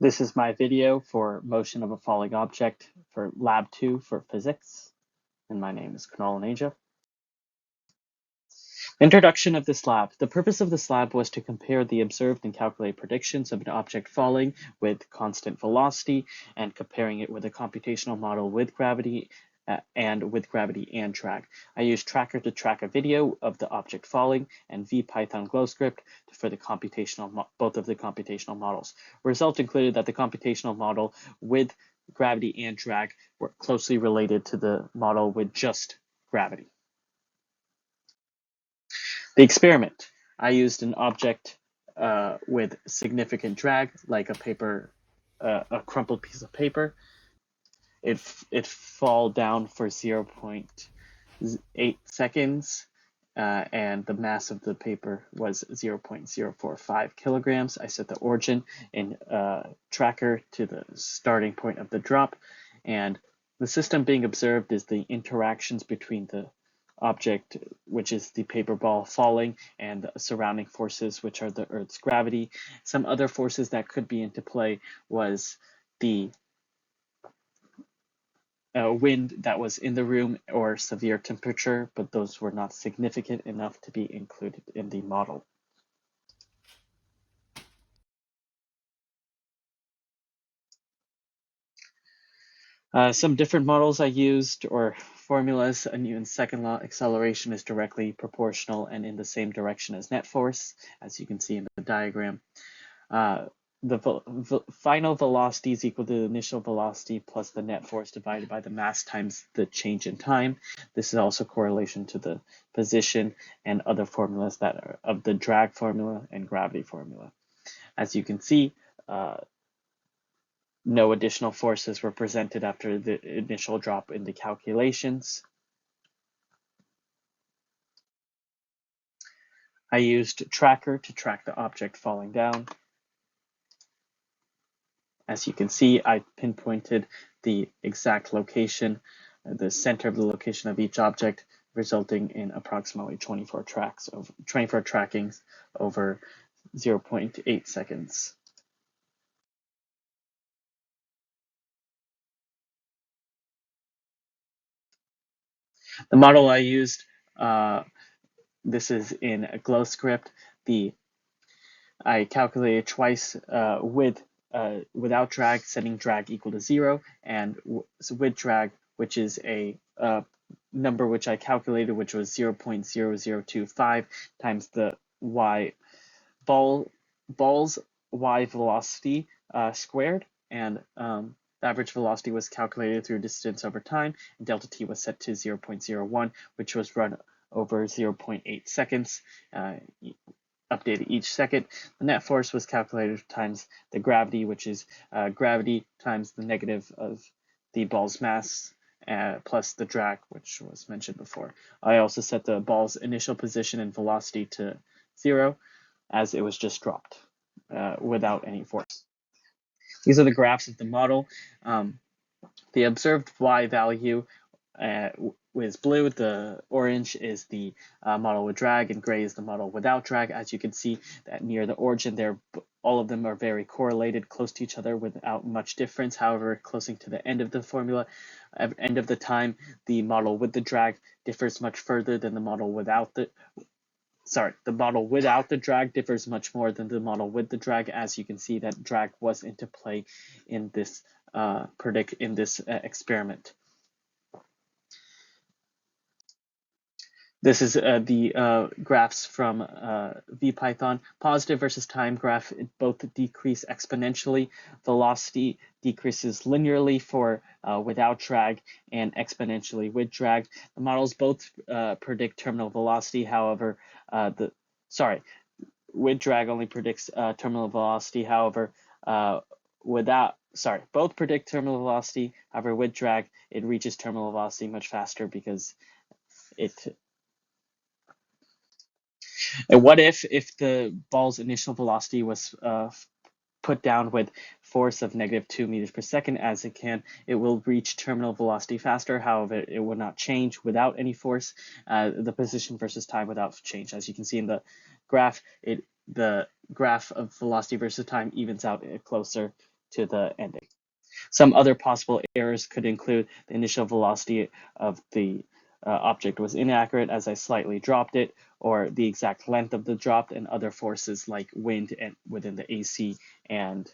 This is my video for motion of a falling object for Lab 2 for physics, and my name is Kunal Aneja. Introduction of this lab. The purpose of this lab was to compare the observed and calculate predictions of an object falling with constant velocity and comparing it with a computational model with gravity and drag. I used Tracker to track a video of the object falling and VPython GlowScript for the both of the computational models. Result included that the computational model with gravity and drag were closely related to the model with just gravity. The experiment. I used an object with significant drag, like a crumpled piece of paper. It fall down for 0.8 seconds, and the mass of the paper was 0.045 kilograms. I set the origin in Tracker to the starting point of the drop, and the system being observed is the interactions between the object, which is the paper ball falling, and the surrounding forces, which are the Earth's gravity. Some other forces that could be into play was the wind that was in the room or severe temperature, but those were not significant enough to be included in the model. Some different models I used or formulas. A Newton's second law acceleration is directly proportional and in the same direction as net force, as you can see in the diagram. The final velocity is equal to the initial velocity plus the net force divided by the mass times the change in time. This is also correlation to the position and other formulas that are of the drag formula and gravity formula. As you can see, no additional forces were presented after the initial drop in the calculations. I used Tracker to track the object falling down. As you can see, I pinpointed the exact location, the center of the location of each object, resulting in approximately 24 trackings over 0.8 seconds. The model I used, this is in a GlowScript. I calculated twice without drag, setting drag equal to 0, and with drag, which is a number which I calculated, which was 0.0025 times the ball's y velocity squared, and the average velocity was calculated through distance over time, and delta t was set to 0.01, which was run over 0.8 seconds. Updated each second. The net force was calculated times the gravity, which is gravity times the negative of the ball's mass plus the drag, which was mentioned before. I also set the ball's initial position and velocity to 0, as it was just dropped without any force. These are the graphs of the model. The observed y value is blue, the orange is the model with drag, and gray is the model without drag. As you can see, that near the origin, all of them are very correlated, close to each other without much difference. However, closing to the end of the formula, end of the time, the model with the drag differs much further than the model without the model without the drag differs much more than the model with the drag. As you can see, that drag was into play in this experiment. This is the graphs from VPython. Positive versus time graph, both decrease exponentially. Velocity decreases linearly for without drag and exponentially with drag. The models both predict terminal velocity. However, with drag only predicts terminal velocity. However, both predict terminal velocity. However, with drag, it reaches terminal velocity much faster because And what if the ball's initial velocity was put down with force of -2 meters per second, as it will reach terminal velocity faster. However, it will not change without any force. The position versus time without change. As you can see in the graph, the graph of velocity versus time evens out closer to the ending. Some other possible errors could include the initial velocity of the object was inaccurate as I slightly dropped it, or the exact length of the drop, and other forces like wind and within the AC and